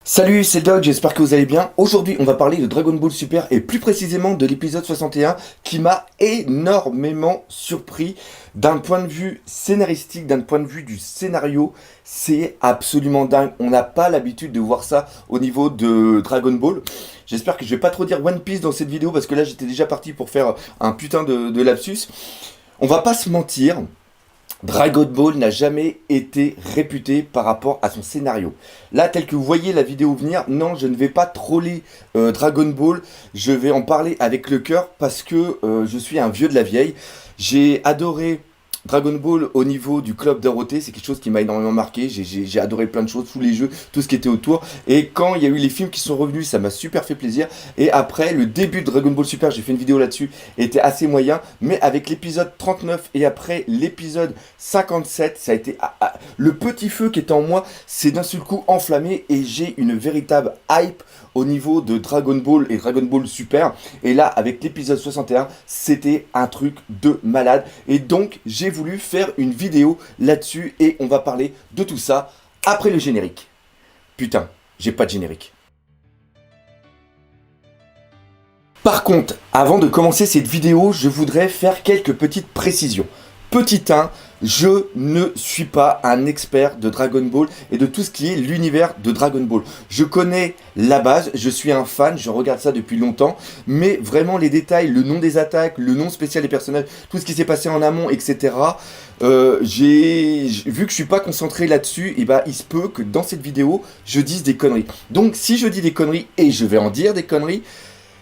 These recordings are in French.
Salut, c'est Doc, j'espère que vous allez bien. Aujourd'hui, on va parler de Dragon Ball Super et plus précisément de l'épisode 61 qui m'a énormément surpris d'un point de vue scénaristique, d'un point de vue du scénario. C'est absolument dingue. On n'a pas l'habitude de voir ça au niveau de Dragon Ball. J'espère que je vais pas trop dire One Piece dans cette vidéo parce que là, j'étais déjà parti pour faire un putain de lapsus. On va pas se mentir. Dragon Ball n'a jamais été réputé par rapport à son scénario. Là, tel que vous voyez la vidéo venir, non, je ne vais pas troller Dragon Ball. Je vais en parler avec le cœur parce que je suis un vieux de la vieille. J'ai adoré Dragon Ball au niveau du club Dorothée, c'est quelque chose qui m'a énormément marqué. J'ai adoré plein de choses, tous les jeux, tout ce qui était autour. Et quand il y a eu les films qui sont revenus, ça m'a super fait plaisir. Et après, le début de Dragon Ball Super, j'ai fait une vidéo là-dessus, était assez moyen. Mais avec l'épisode 39 et après l'épisode 57, ça a été le petit feu qui était en moi, c'est d'un seul coup enflammé et j'ai une véritable hype au niveau de Dragon Ball et Dragon Ball Super. Et là, avec l'épisode 61, c'était un truc de malade. Et donc, j'ai voulu faire une vidéo là-dessus et on va parler de tout ça après le générique. Putain, j'ai pas de générique. Par contre, avant de commencer cette vidéo, je voudrais faire quelques petites précisions. Petit 1, je ne suis pas un expert de Dragon Ball et de tout ce qui est l'univers de Dragon Ball. Je connais la base, je suis un fan, je regarde ça depuis longtemps, mais vraiment les détails, le nom des attaques, le nom spécial des personnages, tout ce qui s'est passé en amont, etc. Vu que je suis pas concentré là-dessus, et bah, il se peut que dans cette vidéo, je dise des conneries. Donc si je dis des conneries, et je vais en dire des conneries,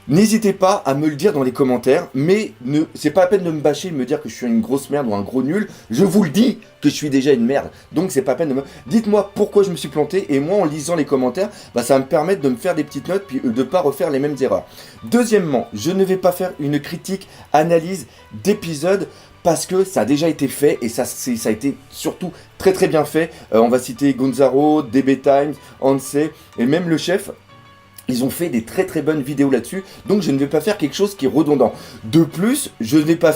n'hésitez pas à me le dire dans les commentaires, mais c'est pas la peine de me bâcher, de me dire que je suis une grosse merde ou un gros nul. Je vous le dis que je suis déjà une merde. Donc c'est pas la peine de me... Dites-moi pourquoi je me suis planté, et moi en lisant les commentaires, bah, ça va me permettre de me faire des petites notes, puis de pas refaire les mêmes erreurs. Deuxièmement, je ne vais pas faire une critique, analyse d'épisode, parce que ça a déjà été fait, et ça a été surtout très très bien fait. On va citer Gonzaro, DB Times, Ansei, et même le chef. Ils ont fait des très très bonnes vidéos là-dessus, donc je ne vais pas faire quelque chose qui est redondant. De plus, je ne vais pas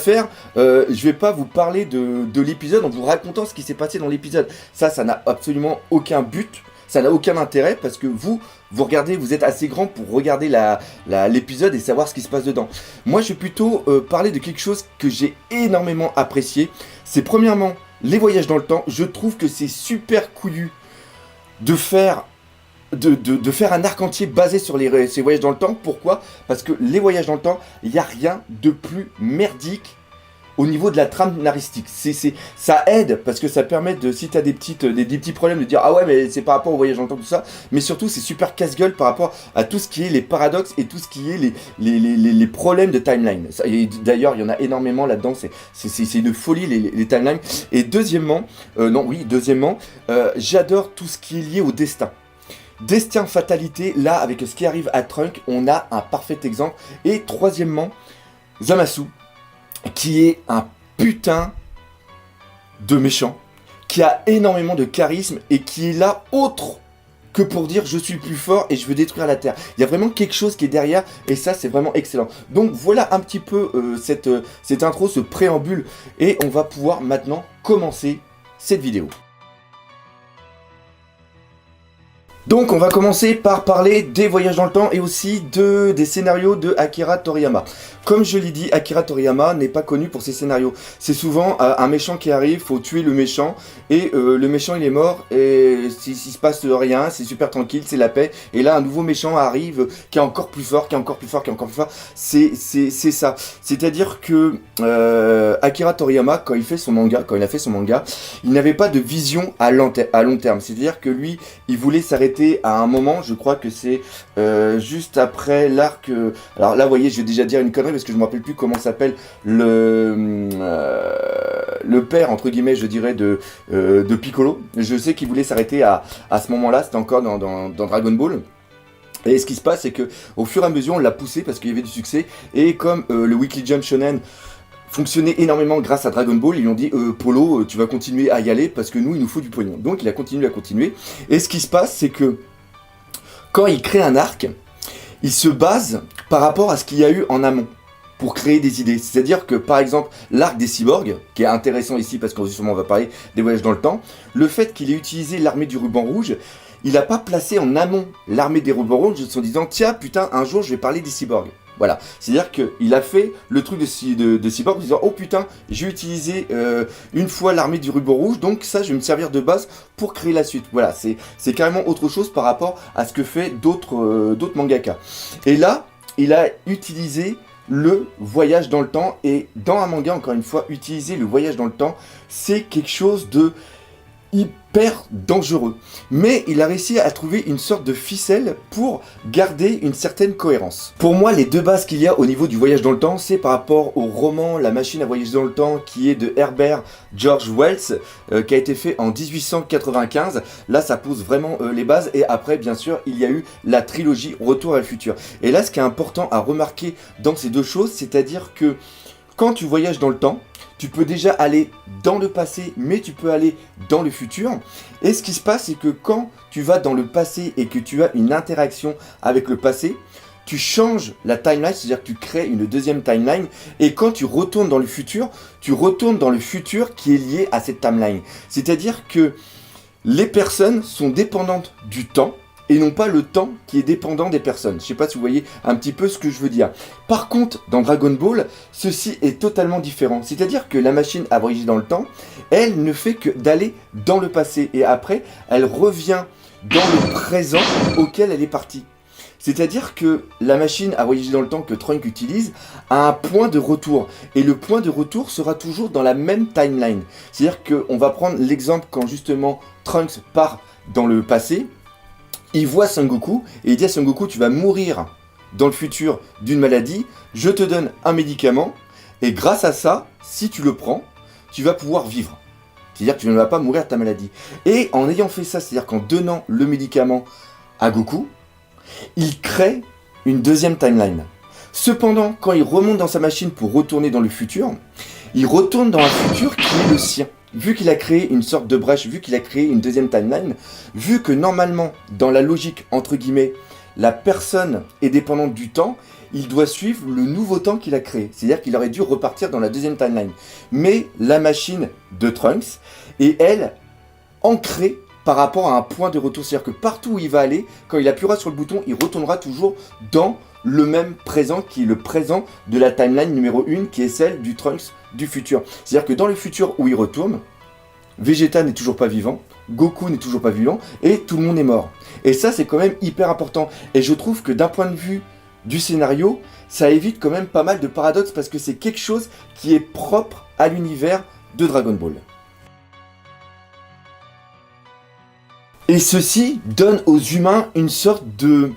je vais pas vous parler de l'épisode en vous racontant ce qui s'est passé dans l'épisode. Ça n'a absolument aucun but, ça n'a aucun intérêt parce que vous regardez, vous êtes assez grand pour regarder l'épisode et savoir ce qui se passe dedans. Moi, je vais plutôt parler de quelque chose que j'ai énormément apprécié. C'est premièrement les voyages dans le temps. Je trouve que c'est super couillu de faire un arc entier basé sur ces voyages dans le temps. Pourquoi? Parce que les voyages dans le temps, il n'y a rien de plus merdique au niveau de la trame scénaristique. Ça aide parce que ça permet de, si tu as des petits problèmes, de dire ah ouais mais c'est par rapport au voyage dans le temps, tout ça. Mais surtout c'est super casse-gueule par rapport à tout ce qui est les paradoxes et tout ce qui est les problèmes de timeline. Et d'ailleurs il y en a énormément là-dedans, c'est une folie les timelines. Et deuxièmement, j'adore tout ce qui est lié au destin. Destin fatalité, là avec ce qui arrive à Trunk, on a un parfait exemple. Et troisièmement, Zamasu, qui est un putain de méchant, qui a énormément de charisme et qui est là autre que pour dire je suis le plus fort et je veux détruire la Terre. Il y a vraiment quelque chose qui est derrière et ça c'est vraiment excellent. Donc voilà un petit peu cette intro, ce préambule, et on va pouvoir maintenant commencer cette vidéo. Donc on va commencer par parler des voyages dans le temps et aussi des scénarios de Akira Toriyama. Comme je l'ai dit, Akira Toriyama n'est pas connu pour ses scénarios. C'est souvent un méchant qui arrive, faut tuer le méchant, et le méchant il est mort, et s'il se passe rien, c'est super tranquille, c'est la paix, et là un nouveau méchant arrive, qui est encore plus fort, qui est encore plus fort, qui est encore plus fort. C'est ça. C'est-à-dire que Akira Toriyama, quand il a fait son manga, il n'avait pas de vision à long terme. C'est-à-dire que lui, il voulait s'arrêter à un moment, je crois que c'est juste après l'arc. Alors là, vous voyez, je vais déjà dire une connerie parce que je ne me rappelle plus comment s'appelle le père, entre guillemets, je dirais, de Piccolo. Je sais qu'il voulait s'arrêter à ce moment-là, c'était encore dans Dragon Ball. Et ce qui se passe, c'est que au fur et à mesure, on l'a poussé parce qu'il y avait du succès. Et comme le Weekly Jump Shonen fonctionnait énormément grâce à Dragon Ball, ils lui ont dit Polo, tu vas continuer à y aller parce que nous, il nous faut du pognon. Donc il a continué à continuer. Et ce qui se passe, c'est que quand il crée un arc, il se base par rapport à ce qu'il y a eu en amont pour créer des idées. C'est-à-dire que par exemple, l'arc des cyborgs, qui est intéressant ici parce qu'on va parler des voyages dans le temps, le fait qu'il ait utilisé l'armée du ruban rouge, il n'a pas placé en amont l'armée des Robots Rouges en se disant tiens putain un jour je vais parler des cyborgs. Voilà, c'est-à-dire qu'il a fait le truc de cyborg en disant oh putain j'ai utilisé une fois l'armée du ruban rouge, donc ça je vais me servir de base pour créer la suite. Voilà, c'est carrément autre chose par rapport à ce que fait d'autres mangaka. Et là, il a utilisé le voyage dans le temps, et dans un manga encore une fois, utiliser le voyage dans le temps, c'est quelque chose de hyper dangereux. Mais il a réussi à trouver une sorte de ficelle pour garder une certaine cohérence. Pour moi, les deux bases qu'il y a au niveau du voyage dans le temps, c'est par rapport au roman La machine à voyager dans le temps, qui est de Herbert George Wells, qui a été fait en 1895. Là, ça pose vraiment les bases. Et après, bien sûr, il y a eu la trilogie Retour à le futur. Et là, ce qui est important à remarquer dans ces deux choses, c'est-à-dire que quand tu voyages dans le temps, tu peux déjà aller dans le passé, mais tu peux aller dans le futur. Et ce qui se passe, c'est que quand tu vas dans le passé et que tu as une interaction avec le passé, tu changes la timeline, c'est-à-dire que tu crées une deuxième timeline. Et quand tu retournes dans le futur, tu retournes dans le futur qui est lié à cette timeline. C'est-à-dire que les personnes sont dépendantes du temps, et non pas le temps qui est dépendant des personnes. Je sais pas si vous voyez un petit peu ce que je veux dire. Par contre, dans Dragon Ball, ceci est totalement différent. C'est-à-dire que la machine à voyager dans le temps, elle ne fait que d'aller dans le passé. Et après, elle revient dans le présent auquel elle est partie. C'est-à-dire que la machine à voyager dans le temps que Trunks utilise a un point de retour. Et le point de retour sera toujours dans la même timeline. C'est-à-dire qu'on va prendre l'exemple quand justement Trunks part dans le passé. Il voit Son Goku et il dit à Son Goku, tu vas mourir dans le futur d'une maladie, je te donne un médicament et grâce à ça, si tu le prends, tu vas pouvoir vivre. C'est-à-dire que tu ne vas pas mourir de ta maladie. Et en ayant fait ça, c'est-à-dire qu'en donnant le médicament à Goku, il crée une deuxième timeline. Cependant, quand il remonte dans sa machine pour retourner dans le futur, il retourne dans un futur qui est le sien. Vu qu'il a créé une sorte de brèche, vu qu'il a créé une deuxième timeline, vu que normalement, dans la logique, entre guillemets, la personne est dépendante du temps, il doit suivre le nouveau temps qu'il a créé. C'est-à-dire qu'il aurait dû repartir dans la deuxième timeline. Mais la machine de Trunks est, elle, ancrée par rapport à un point de retour. C'est-à-dire que partout où il va aller, quand il appuiera sur le bouton, il retournera toujours dans le même présent qui est le présent de la timeline numéro 1 qui est celle du Trunks du futur. C'est-à-dire que dans le futur où il retourne, Vegeta n'est toujours pas vivant, Goku n'est toujours pas vivant et tout le monde est mort. Et ça c'est quand même hyper important. Et je trouve que d'un point de vue du scénario, ça évite quand même pas mal de paradoxes parce que c'est quelque chose qui est propre à l'univers de Dragon Ball. Et ceci donne aux humains une sorte de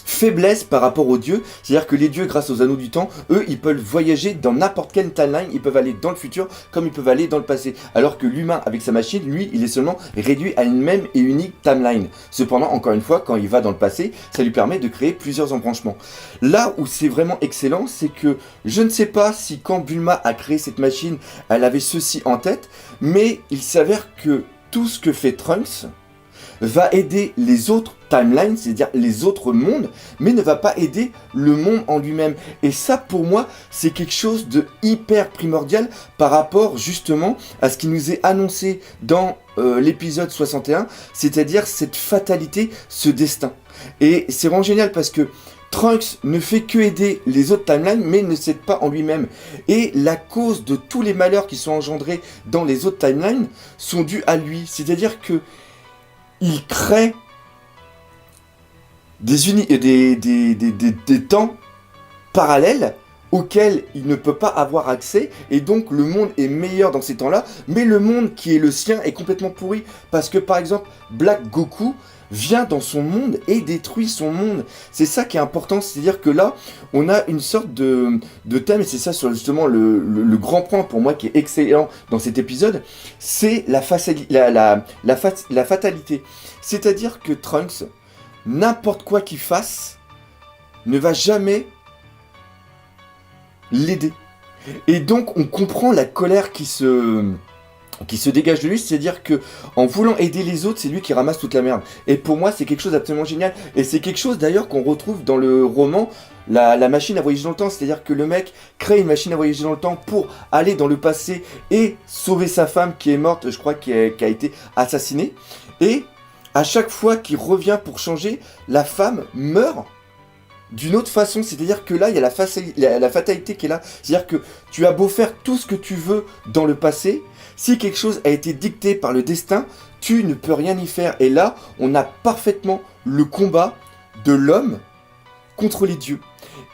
faiblesse par rapport aux dieux, c'est-à-dire que les dieux, grâce aux anneaux du temps, eux, ils peuvent voyager dans n'importe quelle timeline, ils peuvent aller dans le futur comme ils peuvent aller dans le passé, alors que l'humain, avec sa machine, lui, il est seulement réduit à une même et unique timeline. Cependant, encore une fois, quand il va dans le passé, ça lui permet de créer plusieurs embranchements. Là où c'est vraiment excellent, c'est que je ne sais pas si quand Bulma a créé cette machine, elle avait ceci en tête, mais il s'avère que tout ce que fait Trunks va aider les autres timelines, c'est-à-dire les autres mondes, mais ne va pas aider le monde en lui-même. Et ça, pour moi, c'est quelque chose de hyper primordial par rapport justement à ce qui nous est annoncé dans l'épisode 61, c'est-à-dire cette fatalité, ce destin. Et c'est vraiment génial parce que Trunks ne fait que aider les autres timelines, mais ne s'aide pas en lui-même. Et la cause de tous les malheurs qui sont engendrés dans les autres timelines sont dus à lui. C'est-à-dire que il crée des temps parallèles auxquels il ne peut pas avoir accès, et donc le monde est meilleur dans ces temps-là, mais le monde qui est le sien est complètement pourri, parce que par exemple, Black Goku vient dans son monde et détruit son monde. C'est ça qui est important, c'est-à-dire que là, on a une sorte de thème, et c'est ça sur justement le grand point pour moi qui est excellent dans cet épisode, c'est la fatalité. C'est-à-dire que Trunks, n'importe quoi qu'il fasse, ne va jamais l'aider. Et donc, on comprend la colère qui se dégage de lui, c'est-à-dire que en voulant aider les autres, c'est lui qui ramasse toute la merde. Et pour moi, c'est quelque chose d'absolument génial. Et c'est quelque chose d'ailleurs qu'on retrouve dans le roman la machine à voyager dans le temps. C'est-à-dire que le mec crée une machine à voyager dans le temps pour aller dans le passé et sauver sa femme qui est morte, je crois, qui a été assassinée. Et à chaque fois qu'il revient pour changer, la femme meurt d'une autre façon. C'est-à-dire que là, il y a la fatalité qui est là. C'est-à-dire que tu as beau faire tout ce que tu veux dans le passé, si quelque chose a été dicté par le destin, tu ne peux rien y faire. Et là, on a parfaitement le combat de l'homme contre les dieux.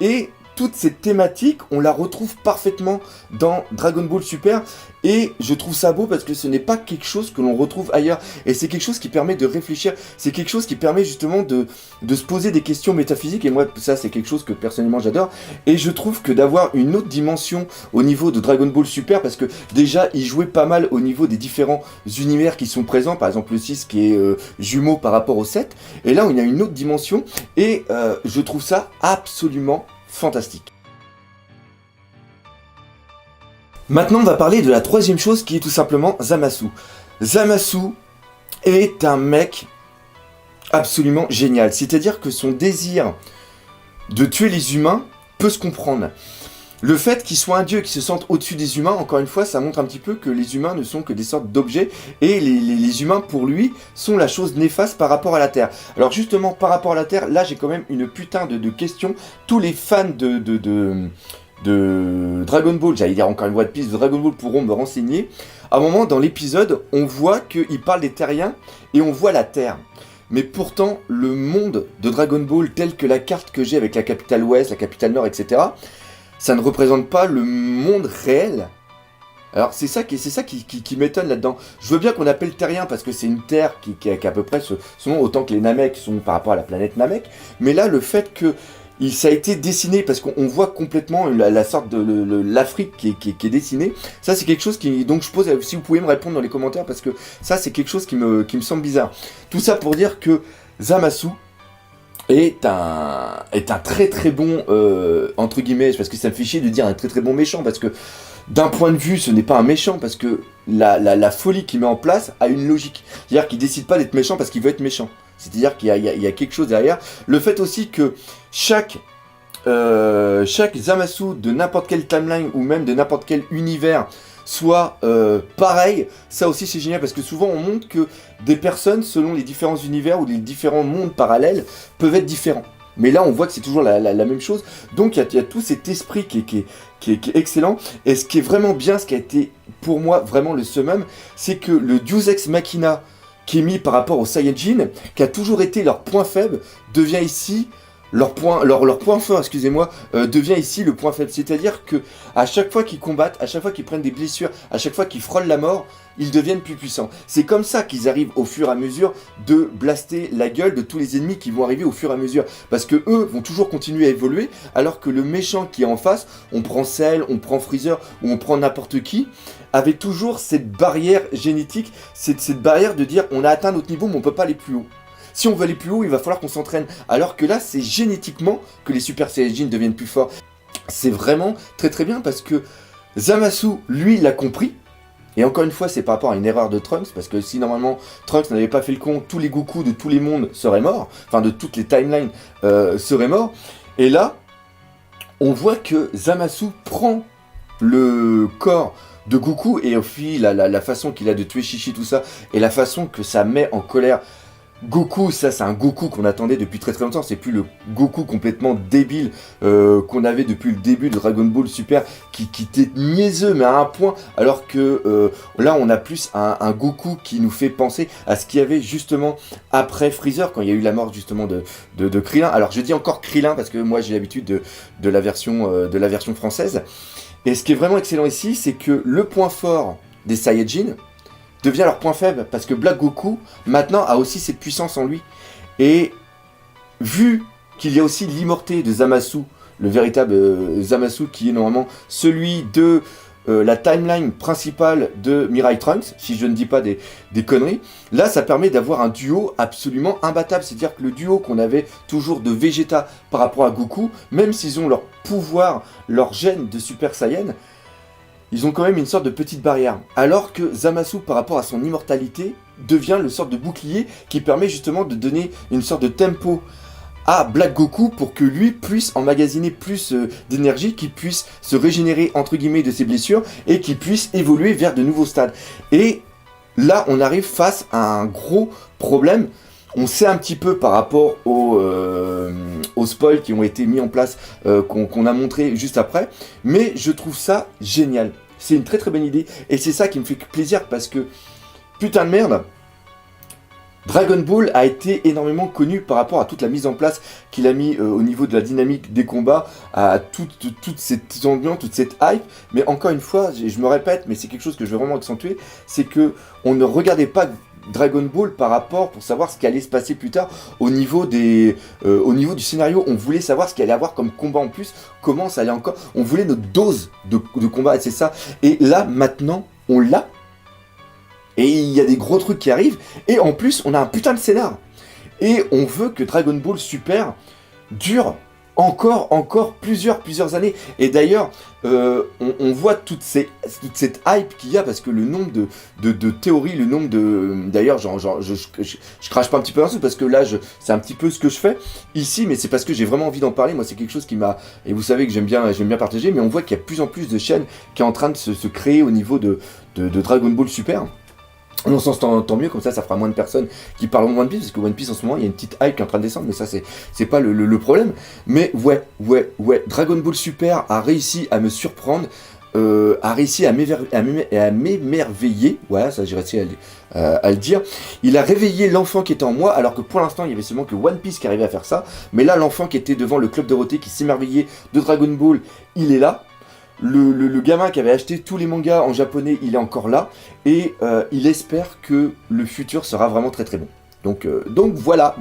Et toute cette thématique, on la retrouve parfaitement dans Dragon Ball Super, et je trouve ça beau parce que ce n'est pas quelque chose que l'on retrouve ailleurs, et c'est quelque chose qui permet de réfléchir, c'est quelque chose qui permet justement de se poser des questions métaphysiques, et moi ça c'est quelque chose que personnellement j'adore, et je trouve que d'avoir une autre dimension au niveau de Dragon Ball Super, parce que déjà il jouait pas mal au niveau des différents univers qui sont présents, par exemple le 6 qui est jumeau par rapport au 7, et là on a une autre dimension, et je trouve ça absolument fantastique. Maintenant, on va parler de la troisième chose qui est tout simplement Zamasu. Zamasu est un mec absolument génial. C'est-à-dire que son désir de tuer les humains peut se comprendre. Le fait qu'il soit un dieu qui se sente au-dessus des humains, encore une fois, ça montre un petit peu que les humains ne sont que des sortes d'objets, et les humains, pour lui, sont la chose néfaste par rapport à la Terre. Alors justement, par rapport à la Terre, là j'ai quand même une putain de questions. Tous les fans de Dragon Ball, j'allais dire encore une fois de piste, de Dragon Ball pourront me renseigner. À un moment dans l'épisode, on voit qu'il parle des terriens, et on voit la Terre. Mais pourtant, le monde de Dragon Ball, tel que la carte que j'ai avec la capitale ouest, la capitale nord, etc., ça ne représente pas le monde réel. Alors c'est ça qui m'étonne là-dedans. Je veux bien qu'on appelle terrien parce que c'est une terre qui a à peu près ce nom, autant que les Namek sont par rapport à la planète Namek. Mais là, le fait que ça a été dessiné, parce qu'on voit complètement la sorte de l'Afrique qui est dessinée, ça c'est quelque chose qui... Donc je pose, si vous pouvez me répondre dans les commentaires, parce que ça c'est quelque chose qui me semble bizarre. Tout ça pour dire que Zamasu est un très très bon, entre guillemets, parce que ça me fait chier de dire un très très bon méchant, parce que d'un point de vue, ce n'est pas un méchant, parce que la folie qu'il met en place a une logique. C'est-à-dire qu'il décide pas d'être méchant parce qu'il veut être méchant. C'est-à-dire qu'il y a quelque chose derrière. Le fait aussi que chaque Zamasu de n'importe quelle timeline, ou même de n'importe quel univers, soit pareil, ça aussi c'est génial, parce que souvent on montre que des personnes, selon les différents univers ou les différents mondes parallèles, peuvent être différents. Mais là on voit que c'est toujours la même chose, donc il y a tout cet esprit qui est excellent, et ce qui est vraiment bien, ce qui a été pour moi vraiment le summum, c'est que le Deus Ex Machina qui est mis par rapport au Saiyajin, qui a toujours été leur point faible, devient ici leur point fort, excusez-moi, devient ici le point faible. C'est-à-dire que à chaque fois qu'ils combattent, à chaque fois qu'ils prennent des blessures, à chaque fois qu'ils frôlent la mort, ils deviennent plus puissants. C'est comme ça qu'ils arrivent au fur et à mesure de blaster la gueule de tous les ennemis qui vont arriver au fur et à mesure. Parce que eux vont toujours continuer à évoluer, alors que le méchant qui est en face, on prend Cell, on prend Freezer, ou on prend n'importe qui, avait toujours cette barrière génétique, cette barrière de dire on a atteint notre niveau mais on peut pas aller plus haut. Si on veut aller plus haut, il va falloir qu'on s'entraîne. Alors que là, c'est génétiquement que les Super Saiyajin deviennent plus forts. C'est vraiment très très bien, parce que Zamasu, lui, l'a compris. Et encore une fois, c'est par rapport à une erreur de Trunks, parce que si normalement Trunks n'avait pas fait le con, tous les Goku de tous les mondes seraient morts, enfin de toutes les timelines seraient morts. Et là, on voit que Zamasu prend le corps de Goku, et au fil, la façon qu'il a de tuer Chichi, tout ça, et la façon que ça met en colère Goku, ça c'est un Goku qu'on attendait depuis très très longtemps, c'est plus le Goku complètement débile qu'on avait depuis le début de Dragon Ball Super, qui était niaiseux mais à un point, alors que là on a plus un Goku qui nous fait penser à ce qu'il y avait justement après Freezer, quand il y a eu la mort justement de Krillin. Alors je dis encore Krillin parce que moi j'ai l'habitude de la version française, et ce qui est vraiment excellent ici, c'est que le point fort des Saiyajin devient leur point faible, parce que Black Goku, maintenant, a aussi cette puissance en lui. Et vu qu'il y a aussi l'immorté de Zamasu, le véritable Zamasu, qui est normalement celui de la timeline principale de Mirai Trunks, si je ne dis pas des conneries, là, ça permet d'avoir un duo absolument imbattable. C'est-à-dire que le duo qu'on avait toujours de Vegeta par rapport à Goku, même s'ils ont leur pouvoir, leur gène de Super Saiyan, ils ont quand même une sorte de petite barrière. Alors que Zamasu, par rapport à son immortalité, devient le sorte de bouclier qui permet justement de donner une sorte de tempo à Black Goku pour que lui puisse emmagasiner plus d'énergie, qu'il puisse se régénérer entre guillemets de ses blessures et qu'il puisse évoluer vers de nouveaux stades. Et là, on arrive face à un gros problème, On sait un petit peu par rapport aux spoils qui ont été mis en place, qu'on a montré juste après, mais je trouve ça génial. C'est une très très bonne idée, et c'est ça qui me fait plaisir, parce que, putain de merde, Dragon Ball a été énormément connu par rapport à toute la mise en place qu'il a mis au niveau de la dynamique des combats, à toute cette ambiance, toute cette hype. Mais encore une fois, je me répète, mais c'est quelque chose que je veux vraiment accentuer, c'est que on ne regardait pas Dragon Ball par rapport pour savoir ce qui allait se passer plus tard au niveau au niveau du scénario. On voulait savoir ce qu'il allait avoir comme combat en plus, comment ça allait encore. On voulait notre dose de combat, et c'est ça. Et là, maintenant, on l'a. Et il y a des gros trucs qui arrivent, et en plus, on a un putain de scénar. Et on veut que Dragon Ball Super dure encore plusieurs années. Et d'ailleurs, on voit toute cette hype qu'il y a, parce que le nombre de théories, le nombre de... D'ailleurs, je crache pas un petit peu là-dessus, parce que là, c'est un petit peu ce que je fais ici, mais c'est parce que j'ai vraiment envie d'en parler. Moi, c'est quelque chose qui m'a... Et vous savez que j'aime bien partager, mais on voit qu'il y a de plus en plus de chaînes qui est en train de se créer au niveau de Dragon Ball Super. Dans le sens, tant mieux, comme ça fera moins de personnes qui parlent de One Piece, parce que One Piece en ce moment, il y a une petite hype qui est en train de descendre, mais ça, c'est pas le problème. Mais ouais, Dragon Ball Super a réussi à me surprendre, a réussi à m'émerveiller, voilà, ça j'ai réussi à le dire. Il a réveillé l'enfant qui était en moi, alors que pour l'instant, il y avait seulement que One Piece qui arrivait à faire ça, mais là, l'enfant qui était devant le Club Dorothée, qui s'émerveillait de Dragon Ball, il est là. Le gamin qui avait acheté tous les mangas en japonais, il est encore là, et il espère que le futur sera vraiment très très bon. Donc voilà.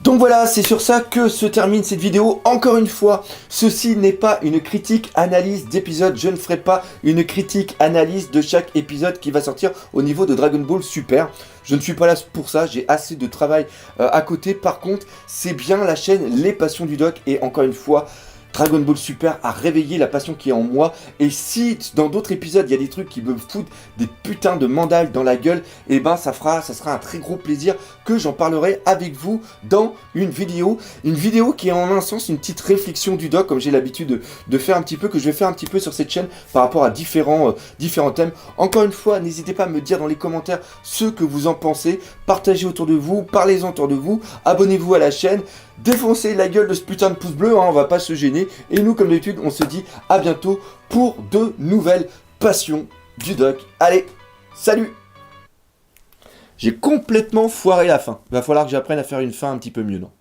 Donc voilà, c'est sur ça que se termine cette vidéo. Encore une fois, ceci n'est pas une critique, analyse d'épisode. Je ne ferai pas une critique, analyse de chaque épisode qui va sortir au niveau de Dragon Ball Super. Je ne suis pas là pour ça, j'ai assez de travail à côté. Par contre, c'est bien la chaîne Les Passions du Doc, et encore une fois, Dragon Ball Super a réveillé la passion qui est en moi, et si dans d'autres épisodes il y a des trucs qui me foutent des putains de mandales dans la gueule, et ben ça sera un très gros plaisir que j'en parlerai avec vous dans une vidéo qui est en un sens une petite réflexion du doc, comme j'ai l'habitude de faire un petit peu, que je vais faire un petit peu sur cette chaîne par rapport à différents thèmes. Encore une fois, n'hésitez pas à me dire dans les commentaires ce que vous en pensez, partagez autour de vous, parlez-en autour de vous, abonnez-vous à la chaîne, défoncez la gueule de ce putain de pouce bleu, hein, on va pas se gêner. Et nous, comme d'habitude, on se dit à bientôt pour de nouvelles passions du doc. Allez, salut! J'ai complètement foiré la fin. Va falloir que j'apprenne à faire une fin un petit peu mieux, non?